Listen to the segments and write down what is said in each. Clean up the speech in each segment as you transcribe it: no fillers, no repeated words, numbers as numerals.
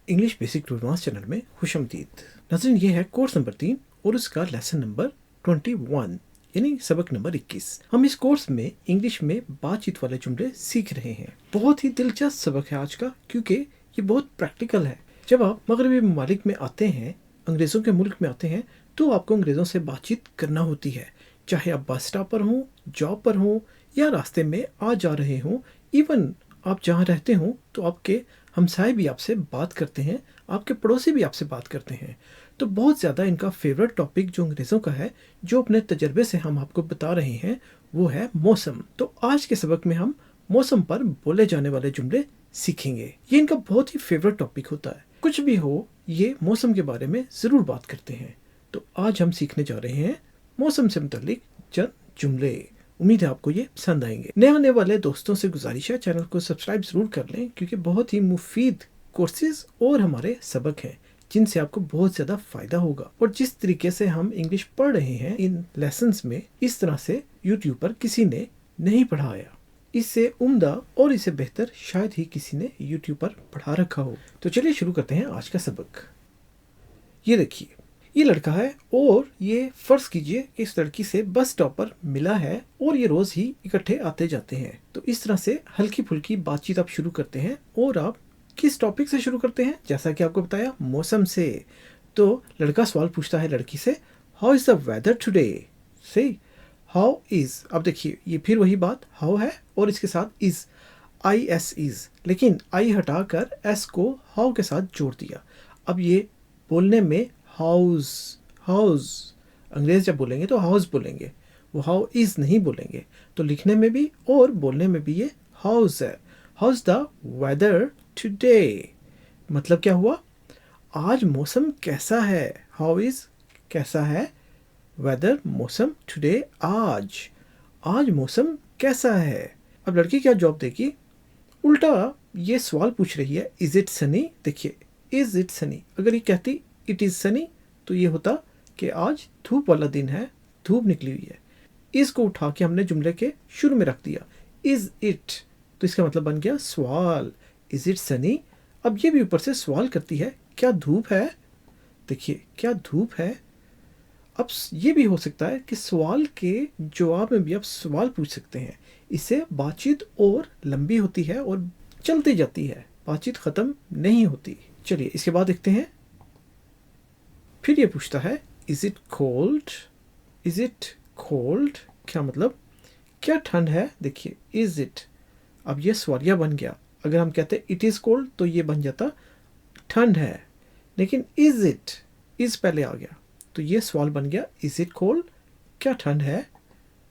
English basic to advance channel में खुशामदीद। नाज़रीन, ये है कोर्स नंबर 3 और उसका लेसन नंबर 21 यानी सबक नंबर 21। हम इस कोर्स में इंग्लिश में बातचीत वाले जुमले सीख रहे हैं। बहुत ही दिलचस्प सबक है आज का, क्योंकि ये बहुत प्रैक्टिकल है। जब आप मगरबी ममालिक में आते हैं, अंग्रेज़ों के मुल्क में आते हैं, तो आपको अंग्रेज़ों से बातचीत करना होती है। चाहे आप बस स्टॉप पर हों, जॉब पर हों या रास्ते में आ जा रहे हों, इवन आप जहाँ रहते हों, तो आपके हमसाए भी आपसे बात करते हैं, आपके पड़ोसी भी आपसे बात करते हैं। तो बहुत ज़्यादा इनका फेवरेट टॉपिक जो अंग्रेज़ों का है, जो अपने तजर्बे से हम आपको बता रहे हैं, वो है मौसम। तो आज के सबक में हम मौसम पर बोले जाने वाले जुमले सीखेंगे। ये इनका बहुत ही फेवरेट टॉपिक होता है। कुछ भी हो, ये मौसम के बारे में ज़रूर बात करते हैं। तो आज हम सीखने जा रहे हैं मौसम से मुतालिक चंद जुमले। उम्मीद है आपको ये पसंद आएंगे। नए आने वाले दोस्तों से गुजारिश है, चैनल को सब्सक्राइब जरूर कर लें, क्योंकि बहुत ही मुफीद कोर्सेज और हमारे सबक हैं जिनसे आपको बहुत ज़्यादा फ़ायदा होगा। और जिस तरीके से हम इंग्लिश पढ़ रहे हैं इन लेसन्स में, इस तरह से यूट्यूब पर किसी ने नहीं पढ़ाया। इससे उम्दा और इससे बेहतर शायद ही किसी ने यूट्यूब पर पढ़ा रखा हो। तो चलिए शुरू करते हैं आज का सबक। ये देखिए, ये लड़का है और ये फर्ज कीजिए कि इस लड़की से बस स्टॉप पर मिला है और ये रोज ही इकट्ठे आते जाते हैं। तो इस तरह से हल्की फुल्की बातचीत आप शुरू करते हैं। और आप किस टॉपिक से शुरू करते हैं? जैसा कि आपको बताया, मौसम से। तो लड़का सवाल पूछता है लड़की से, how is the weather today? सही, हाउ इज। अब देखिए, ये फिर वही बात, हाउ है और इसके साथ इज, आई एस इज, लेकिन आई हटाकर एस को हाउ के साथ जोड़ दिया। अब ये बोलने में हाउस, हाउस अंग्रेज जब बोलेंगे तो हाउस बोलेंगे, वो हाउ इज नहीं बोलेंगे। तो लिखने में भी और बोलने में भी ये हाउस है। हाउस द वेदर टुडे, मतलब क्या हुआ? आज मौसम कैसा है? हाउ इज कैसा है, वेदर मौसम, टुडे आज, आज मौसम कैसा है। अब लड़की क्या जवाब देगी? उल्टा ये सवाल पूछ रही है, इज इट सनी। देखिए, इज इट सनी, अगर ये कहती इट इज़ सनी तो ये होता कि आज धूप वाला दिन है, धूप निकली हुई है। इसको उठा के हमने जुमले के शुरू में रख दिया, इज इट, तो इसका मतलब बन गया सवाल, इज इट सनी। अब ये भी ऊपर से सवाल करती है, क्या धूप है? देखिए, क्या धूप है। अब ये भी हो सकता है कि सवाल के जवाब में भी आप सवाल पूछ सकते हैं। इससे बातचीत और लंबी होती है और चलती जाती है, बातचीत ख़त्म नहीं होती। चलिए इसके बाद देखते हैं। फिर ये पूछता है, is it cold? Is it cold, क्या मतलब? क्या ठंड है? देखिए, इज इट, अब ये सवालिया बन गया। अगर हम कहते इट इज़ कोल्ड तो ये बन जाता ठंड है, लेकिन इज इट, इज पहले आ गया तो ये सवाल बन गया, इज इट कोल्ड, क्या ठंड है?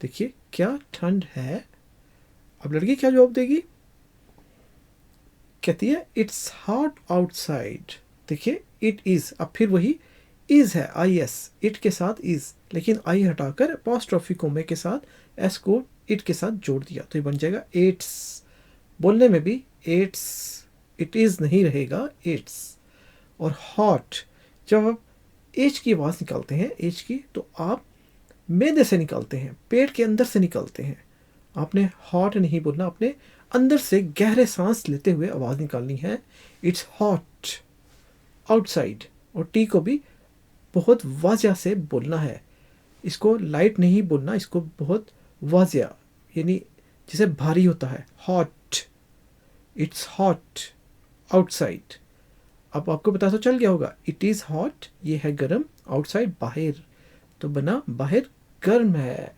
देखिए, क्या ठंड है। अब लड़की क्या जवाब देगी? कहती है, इट्स हॉट आउटसाइड। देखिए, इट इज़, अब फिर वही इज है, आई एस, इट के साथ इज, लेकिन आई हटाकर अपॉस्ट्रोफी कोमे के साथ एस को इट के साथ जोड़ दिया, तो ये बन जाएगा इट्स। बोलने में भी इट्स, इट इज नहीं रहेगा, इट्स। और हॉट, जब आप एच की आवाज़ निकालते हैं, एच की, तो आप मैदे से निकालते हैं, पेट के अंदर से निकालते हैं। आपने हॉट नहीं बोलना, आपने अंदर से गहरे सांस लेते हुए आवाज़ निकालनी है, इट्स हॉट आउटसाइड। और टी को भी बहुत वाज़िया से बोलना है, इसको लाइट नहीं बोलना, इसको बहुत वाज़िया, यानी जैसे भारी होता है, हॉट, इट्स हॉट आउटसाइड। अब आपको पता तो चल गया होगा, इट इज़ हॉट ये है गर्म, आउटसाइड बाहर, तो बना बाहर गर्म है,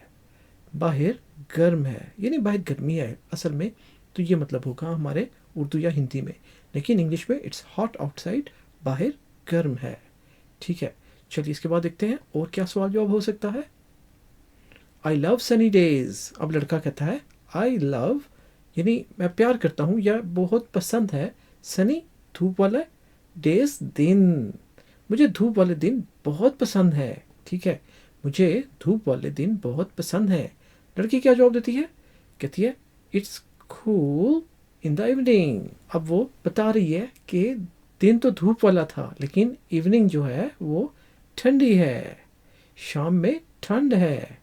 बाहर गर्म है, यानी बाहर गर्मी है असल में। तो ये मतलब होगा हमारे उर्दू या हिंदी में, लेकिन इंग्लिश में इट्स हॉट आउटसाइड, बाहर गर्म है। ठीक है, चलिए इसके बाद देखते हैं और क्या सवाल जवाब हो सकता है। I love Sunny days. अब लड़का कहता है, आई लव यानी मैं प्यार करता हूँ या बहुत पसंद है, सनी धूप वाला, डेज दिन, मुझे धूप वाले दिन बहुत पसंद है। ठीक है, मुझे धूप वाले दिन बहुत पसंद है। लड़की क्या जवाब देती है? कहती है, it's cool in the evening. अब वो बता रही है कि दिन तो धूप वाला था, लेकिन इवनिंग जो है वो ठंडी है, शाम में ठंड है।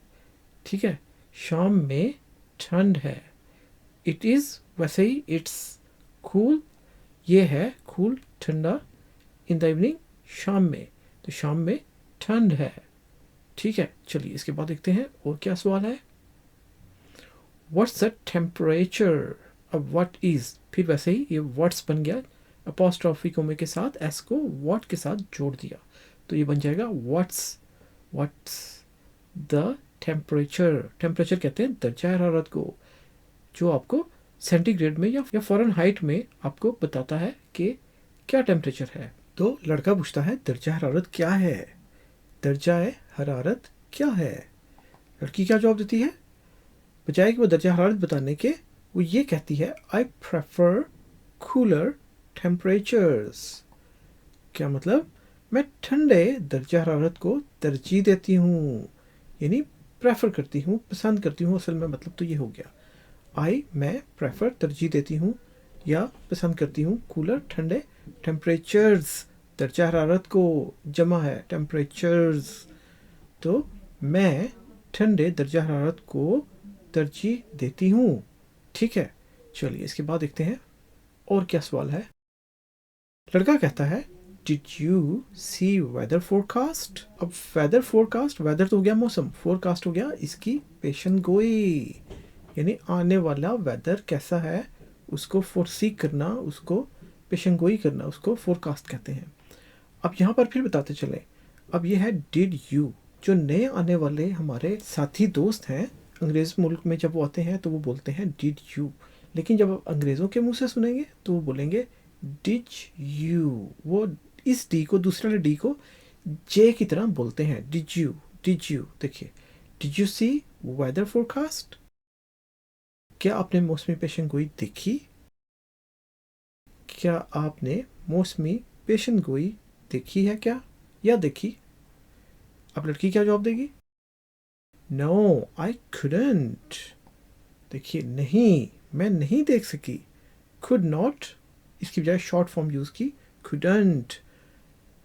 ठीक है, शाम में ठंड है। इट इज़, वैसे ही इट्स कूल, ये है कूल ठंडा, इन द इवनिंग, शाम में, तो शाम में ठंड है। ठीक है, चलिए इसके बाद देखते हैं और क्या सवाल है। What's the temperature. अब व्हाट इज, फिर वैसे ही ये व्हाट्स बन गया, अपॉस्ट्रॉफी कोमे के साथ एस को व्हाट के साथ जोड़ दिया, तो ये बन जाएगा व्हाट्स द टेम्परेचर। टेम्परेचर कहते हैं दर्जा हरारत को, जो आपको सेंटीग्रेड में या फ़ारेनहाइट में आपको बताता है कि क्या टेम्परेचर है। तो लड़का पूछता है दर्जा हरारत क्या है, दर्जा हरारत क्या है। लड़की क्या जवाब देती है, बजाय कि वो दर्जा हरारत बताने के, वो ये कहती है आई प्रेफर कूलर टेम्परेचर्स। क्या मतलब, मैं ठंडे दर्जा हरारत को तरजीह देती हूँ, यानी प्रेफर करती हूँ, पसंद करती हूँ, असल में मतलब तो ये हो गया। आई मैं प्रेफर तरजीह देती हूँ या पसंद करती हूँ कूलर ठंडे टेम्परेचर्स, दर्जा हरारत को, जमा है टेम्परेचर्स, तो मैं ठंडे दर्जा हरारत को तरजीह देती हूँ। ठीक है, चलिए इसके बाद देखते हैं और क्या सवाल है। लड़का कहता है did you see whether forecast. अब वेदर फोरकास्ट, वेदर तो हो गया मौसम, फोरकास्ट हो गया इसकी पेशन गोई, यानी आने वाला वेदर कैसा है उसको फोरसी करना, उसको पेशन गोई करना, उसको फोरकास्ट कहते हैं। अब यहाँ पर फिर बताते चले, अब ये है डिड यू, जो नए आने वाले हमारे साथी दोस्त हैं अंग्रेज़ मुल्क में, जब वो आते हैं तो वो बोलते हैं डिड यू, लेकिन जब अंग्रेज़ों के मुंह से सुनेंगे तो वो बोलेंगे डिड यू। वो इस डी को, दूसरे वाले डी को जे की तरह बोलते हैं, डिड यू, डिड यू। देखिए, did you see whether forecast, क्या आपने मौसमी पेशन गोई देखी, क्या आपने मौसमी पेशन गोई देखी है क्या, या देखी। अब लड़की क्या जवाब देगी, नो आई couldn't। देखिए, नहीं, मैं नहीं देख सकी, could not इसकी बजाय शॉर्ट फॉर्म यूज़ की, couldn't।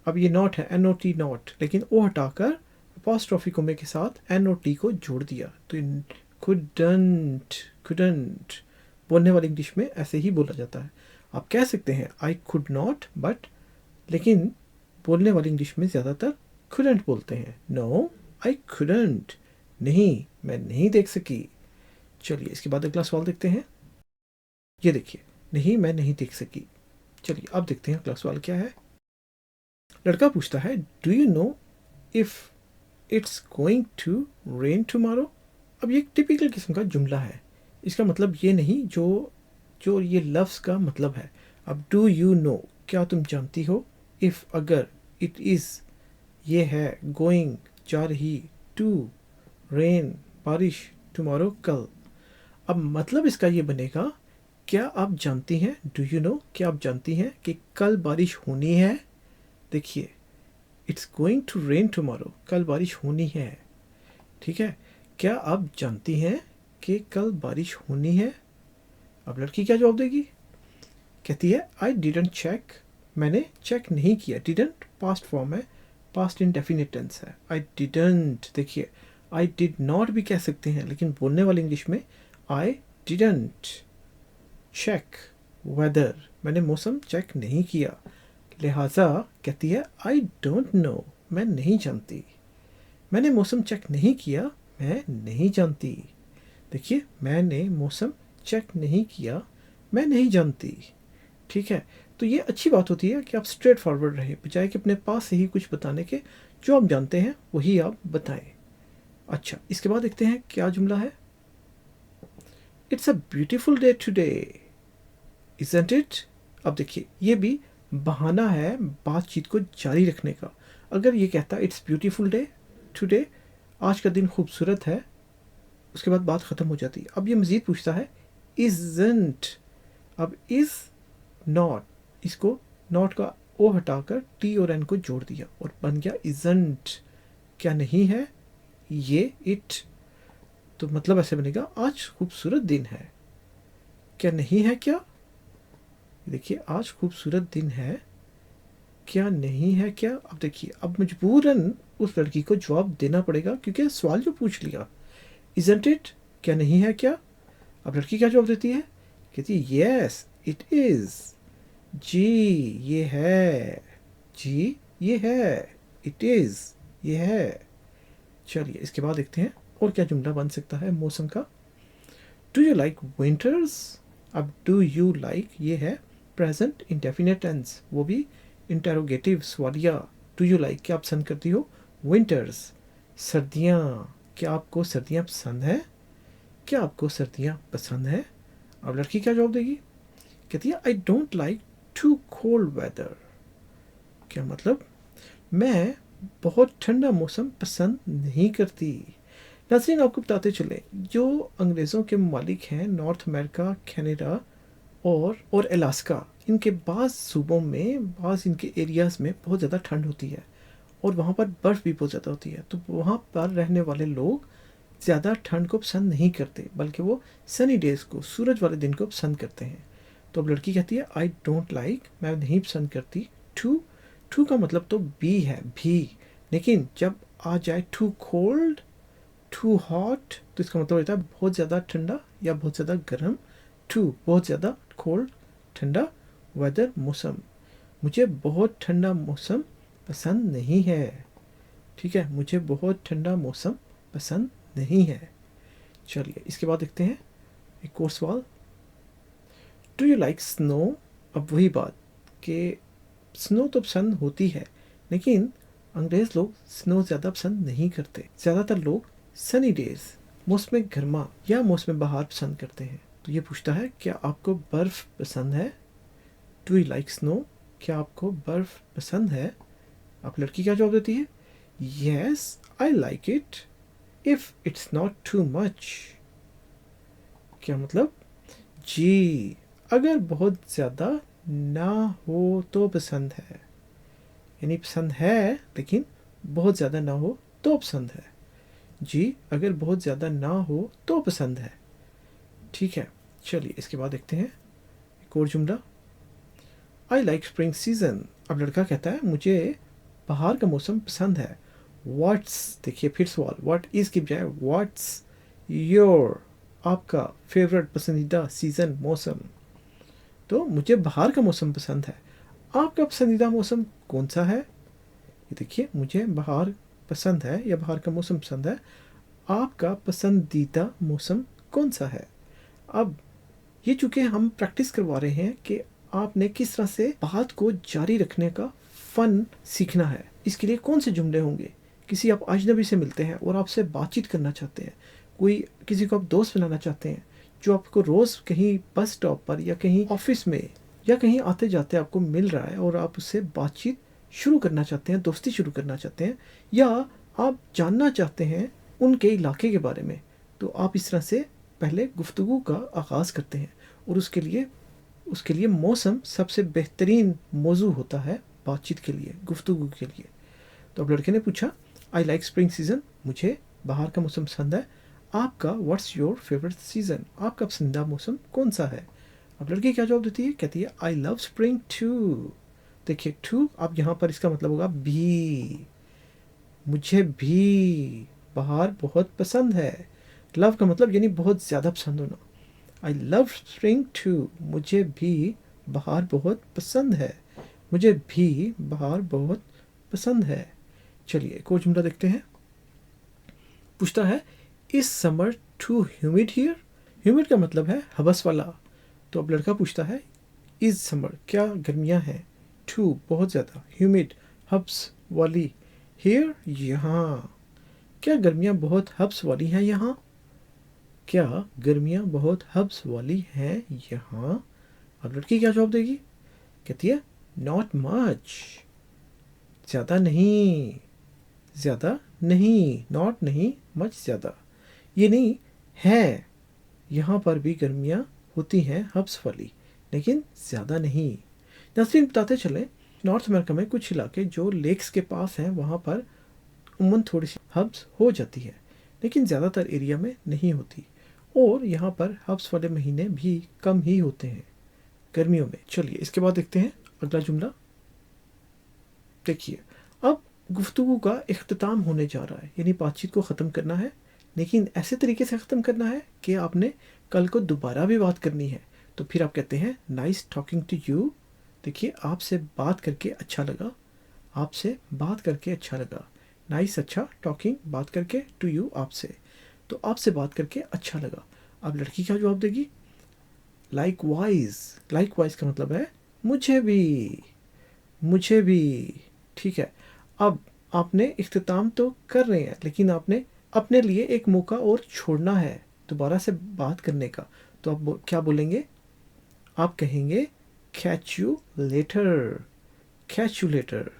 अब ये नॉट है, NOT नॉट, लेकिन ओ हटाकर अपॉस्ट्रोफी कोमे के साथ NOT को जोड़ दिया, तो couldn't बोलने वाली इंग्लिश में ऐसे ही बोला जाता है। आप कह सकते हैं आई could not, बट लेकिन बोलने वाली इंग्लिश में ज़्यादातर couldn't बोलते हैं। नो आई couldn't, नहीं, मैं नहीं देख सकी। चलिए इसके बाद अगला सवाल देखते हैं। ये देखिए, नहीं मैं नहीं देख सकी। चलिए अब देखते हैं अगला सवाल क्या है। लड़का पूछता है do you know if it's going to rain tomorrow. अब ये एक टिपिकल किस्म का जुमला है, इसका मतलब ये नहीं जो ये लफ्ज़ का मतलब है। अब डू यू नो, क्या तुम जानती हो, इफ़ अगर, इट इज़ ये है, गोइंग जा रही, टू रेन बारिश, टुमारो कल। अब मतलब इसका ये बनेगा, क्या आप जानती हैं, डू यू नो, क्या आप जानती हैं कि कल बारिश होनी है। देखिए, it's going to rain tomorrow, कल बारिश होनी है। ठीक है, क्या आप जानती हैं कि कल बारिश होनी है। अब लड़की क्या जवाब देगी, कहती है आई डिडंट चेक, मैंने चेक नहीं किया। डिडंट पास्ट फॉर्म है, पास्ट इंडेफिनिट टेंस है। आई डिडंट, देखिए आई डिड नॉट भी कह सकते हैं, लेकिन बोलने वाली इंग्लिश में आई डिडंट चेक वेदर, मैंने मौसम चेक नहीं किया, लिहाजा कहती है आई डोंट नो, मैं नहीं जानती। मैंने मौसम चेक नहीं किया, मैं नहीं जानती। देखिए, मैंने मौसम चेक नहीं किया, मैं नहीं जानती। ठीक है, तो ये अच्छी बात होती है कि आप स्ट्रेट फॉरवर्ड रहें, बजाय कि अपने पास से ही कुछ बताने के, जो आप जानते हैं वही आप बताएं। अच्छा, इसके बाद देखते हैं क्या जुमला है। It's a beautiful day today, isn't it. अब देखिए, ये भी बहाना है बातचीत को जारी रखने का। अगर ये कहता इट्स ब्यूटीफुल डे टुडे, आज का दिन खूबसूरत है, उसके बाद बात ख़त्म हो जाती है। अब ये मज़ीद पूछता है इजंट। अब इज़ नॉट, इसको नॉट का ओ हटाकर टी और एन को जोड़ दिया और बन गया इजंट, क्या नहीं है ये इट। तो मतलब ऐसे बनेगा आज खूबसूरत दिन है, क्या नहीं है क्या। देखिए, आज खूबसूरत दिन है, क्या नहीं है क्या। अब देखिए, अब मजबूरन उस लड़की को जवाब देना पड़ेगा, क्योंकि सवाल जो पूछ लिया इजंट इट, क्या नहीं है क्या। अब लड़की क्या जवाब देती है, कहती है यस इट इज़, जी ये है। जी ये है, इट इज़, ये है। चलिए इसके बाद देखते हैं और क्या जुमला बन सकता है मौसम का। Do you like winters. अब डू यू लाइक ये है प्रेजेंट इंडेफिनिट टेंस, वो भी इंटेरोगेटिव सवालिया। डू यू लाइक, क्या आप पसंद करती हो विंटर्स, सर्दियाँ। क्या आपको सर्दियाँ पसंद है, क्या आपको सर्दियाँ पसंद है। अब लड़की क्या जवाब देगी, कहती है I don't like to cold weather. क्या मतलब, मैं बहुत ठंडा मौसम पसंद नहीं करती। नाज़रीन आपको बताते चले, जो अंग्रेज़ों के मालिक हैं नॉर्थ अमेरिका, कनाडा और अलास्का, इनके बाज़ सूबों में, बाज़ इनके एरियाज़ में बहुत ज़्यादा ठंड होती है और वहाँ पर बर्फ़ भी बहुत ज़्यादा होती है। तो वहाँ पर रहने वाले लोग ज़्यादा ठंड को पसंद नहीं करते, बल्कि वो सनी डेज़ को, सूरज वाले दिन को पसंद करते हैं। तो अब लड़की कहती है आई डोंट लाइक, मैं नहीं पसंद करती। टू, टू का मतलब तो बी है, भी, लेकिन जब आ जाए टू कोल्ड, टू हॉट, तो इसका मतलब होता है बहुत ज़्यादा ठंडा या बहुत ज़्यादा गर्म। टू बहुत ज़्यादा, कोल्ड ठंडा, वेदर मौसम, मुझे बहुत ठंडा मौसम पसंद नहीं है। ठीक है, मुझे बहुत ठंडा मौसम पसंद नहीं है। चलिए इसके बाद देखते हैं एक और सवाल। Do you like snow. अब वही बात कि स्नो तो पसंद होती है, लेकिन अंग्रेज़ लोग स्नो ज़्यादा पसंद नहीं करते। ज़्यादातर लोग सनी डेज, मौसम गर्मा या मौसम बहार पसंद करते हैं। तो ये पूछता है क्या आपको बर्फ़ पसंद है। डू यू लाइक स्नो, क्या आपको बर्फ़ पसंद है। आप लड़की क्या जवाब देती है, yes I like it if it's not too much. क्या मतलब, जी अगर बहुत ज़्यादा ना हो तो पसंद है, यानी पसंद है लेकिन बहुत ज़्यादा ना हो तो पसंद है। जी अगर बहुत ज़्यादा ना हो तो पसंद है। ठीक है, चलिए इसके बाद देखते हैं एक और जुमला। I like spring season. अब लड़का कहता है मुझे बाहर का मौसम पसंद है। व्हाट्स, देखिए फिर सवाल, व्हाट इज़ की बजाय व्हाट्स योर, आपका फेवरेट पसंदीदा सीज़न, मौसम। तो मुझे बाहर का मौसम पसंद है, आपका पसंदीदा मौसम कौन सा है। ये देखिए, मुझे बाहर पसंद है या बाहर का मौसम पसंद है, आपका पसंदीदा मौसम कौन सा है। अब ये चूँकि हम प्रैक्टिस करवा रहे हैं कि आपने किस तरह से बात को जारी रखने का फ़न सीखना है। इसके लिए कौन से जुमले होंगे, किसी आप अजनबी से मिलते हैं और आपसे बातचीत करना चाहते हैं, कोई किसी को आप दोस्त बनाना चाहते हैं जो आपको रोज़ कहीं बस स्टॉप पर या कहीं ऑफिस में या कहीं आते जाते आपको मिल रहा है और आप उससे बातचीत शुरू करना चाहते हैं, दोस्ती शुरू करना चाहते हैं, या आप जानना चाहते हैं उनके इलाके के बारे में। तो आप इस तरह से पहले गुफ्तगू का आगाज़ करते हैं और उसके लिए मौसम सबसे बेहतरीन मौजू होता है बातचीत के लिए, गुफ्तगू के लिए। तो अब लड़के ने पूछा आई लाइक स्प्रिंग सीज़न, मुझे बाहर का मौसम पसंद है, आपका व्हाट्स योर फेवरेट सीज़न, आपका पसंदीदा मौसम कौन सा है। अब लड़की क्या जवाब देती है, कहती है आई लव स्प्रिंग टू। देखिए टू, अब यहाँ पर इसका मतलब होगा भी, मुझे भी बाहर बहुत पसंद है। लव का मतलब यानी बहुत ज़्यादा पसंद होना। आई लव स्प्रिंग टू, मुझे भी बाहर बहुत पसंद है, मुझे भी बाहर बहुत पसंद है। चलिए एक और जुमला देखते हैं। पूछता है is summer too humid here. Humid का मतलब है हवस वाला। तो अब लड़का पूछता है इस समर, क्या गर्मियाँ हैं, टू बहुत ज़्यादा, ह्यूमिड हब्स वाली, हियर यहाँ, क्या गर्मियाँ बहुत हब्स वाली हैं यहाँ। क्या गर्मियाँ बहुत हब्स वाली हैं यहाँ। अब लड़की क्या जवाब देगी, कहती है नॉट मच, ज़्यादा नहीं, ज़्यादा नहीं, नॉट नहीं, मच ज़्यादा। ये नहीं है, यहाँ पर भी गर्मियाँ होती हैं हब्स वाली, लेकिन ज़्यादा नहीं। नाज़रीन बताते चले, नॉर्थ अमेरिका में कुछ इलाके जो लेक्स के पास हैं वहाँ पर उमूमन थोड़ी सी हब्स हो जाती है, लेकिन ज़्यादातर एरिया में नहीं होती, और यहाँ पर हब्स वाले महीने भी कम ही होते हैं गर्मियों में। चलिए इसके बाद देखते हैं अगला जुमला। देखिए अब गुफ्तगू का इख्तिताम होने जा रहा है, यानी बातचीत को ख़त्म करना है, लेकिन ऐसे तरीके से ख़त्म करना है कि आपने कल को दोबारा भी बात करनी है। तो फिर आप कहते हैं नाइस टॉकिंग टू यू, देखिए आपसे बात करके अच्छा लगा। आपसे बात करके अच्छा लगा। नाइस अच्छा, टॉकिंग बात करके, टू यू आपसे, तो आपसे बात करके अच्छा लगा। अब लड़की क्या जवाब देगी? लाइकवाइज। लाइकवाइज का मतलब है मुझे भी, मुझे भी। ठीक है, अब आपने इख्तिताम तो कर रहे हैं, लेकिन आपने अपने लिए एक मौका और छोड़ना है दोबारा से बात करने का। तो आप क्या बोलेंगे? आप कहेंगे catch you later. Catch you later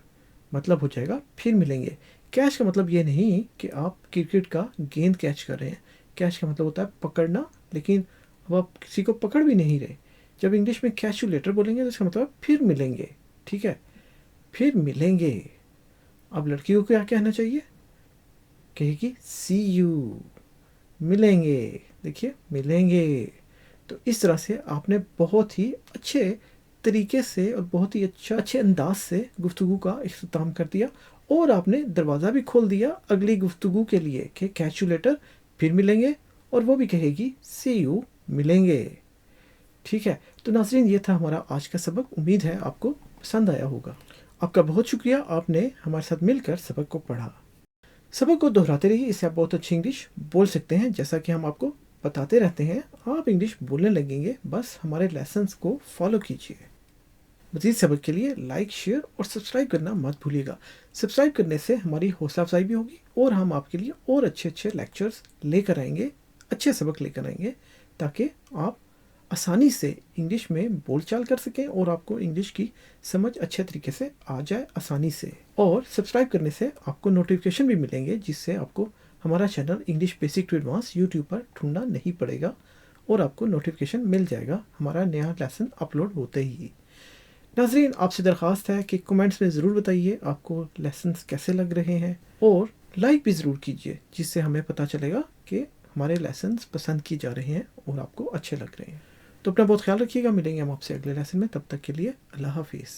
मतलब हो जाएगा फिर मिलेंगे। कैच का मतलब ये नहीं कि आप क्रिकेट का गेंद कैच कर रहे हैं। कैच का मतलब होता है पकड़ना, लेकिन अब आप किसी को पकड़ भी नहीं रहे। जब इंग्लिश में कैच यू लेटर बोलेंगे तो इसका मतलब फिर मिलेंगे। ठीक है, फिर मिलेंगे। अब लड़की को क्या कहना चाहिए? कहेगी सी यू, मिलेंगे। देखिए, मिलेंगे। तो इस तरह से आपने बहुत ही अच्छे तरीके से और बहुत ही अच्छे अंदाज से गुफ्तगू का इख्तिताम कर दिया, और आपने दरवाज़ा भी खोल दिया अगली गुफ्तगू के लिए कि कैच यू लेटर, फिर मिलेंगे, और वो भी कहेगी सी यू, मिलेंगे। ठीक है, तो नाज़रीन, ये था हमारा आज का सबक। उम्मीद है आपको पसंद आया होगा। आपका बहुत शुक्रिया, आपने हमारे साथ मिलकर सबक को पढ़ा। सबक को दोहराते रहिए, इससे आप बहुत अच्छी इंग्लिश बोल सकते हैं। जैसा कि हम आपको बताते रहते हैं, आप इंग्लिश बोलने लगेंगे, बस हमारे लेसन्स को फॉलो कीजिए। मज़ीद सबक के लिए लाइक, शेयर और सब्सक्राइब करना मत भूलिएगा। सब्सक्राइब करने से हमारी हौसला अफजाई भी होगी, और हम आपके लिए और अच्छे अच्छे लेक्चर्स लेकर आएंगे, अच्छे सबक लेकर आएंगे, ताकि आप आसानी से इंग्लिश में बोलचाल कर सकें और आपको इंग्लिश की समझ अच्छे तरीके से आ जाए आसानी से। और सब्सक्राइब करने से आपको नोटिफिकेशन भी मिलेंगे, जिससे आपको हमारा channel English basic to advance YouTube पर ढूंढना नहीं पड़ेगा, और आपको नोटिफिकेशन मिल जाएगा हमारा नया लेसन अपलोड होते ही। नाजरीन, आपसे दरख्वास्त है कि कमेंट्स में ज़रूर बताइए आपको लेसन्स कैसे लग रहे हैं, और लाइक भी ज़रूर कीजिए, जिससे हमें पता चलेगा कि हमारे लेसन्स पसंद किए जा रहे हैं और आपको अच्छे लग रहे हैं। तो अपना बहुत ख्याल रखिएगा। मिलेंगे हम आपसे अगले लेसन में, तब तक के लिए अल्लाह हाफिज़।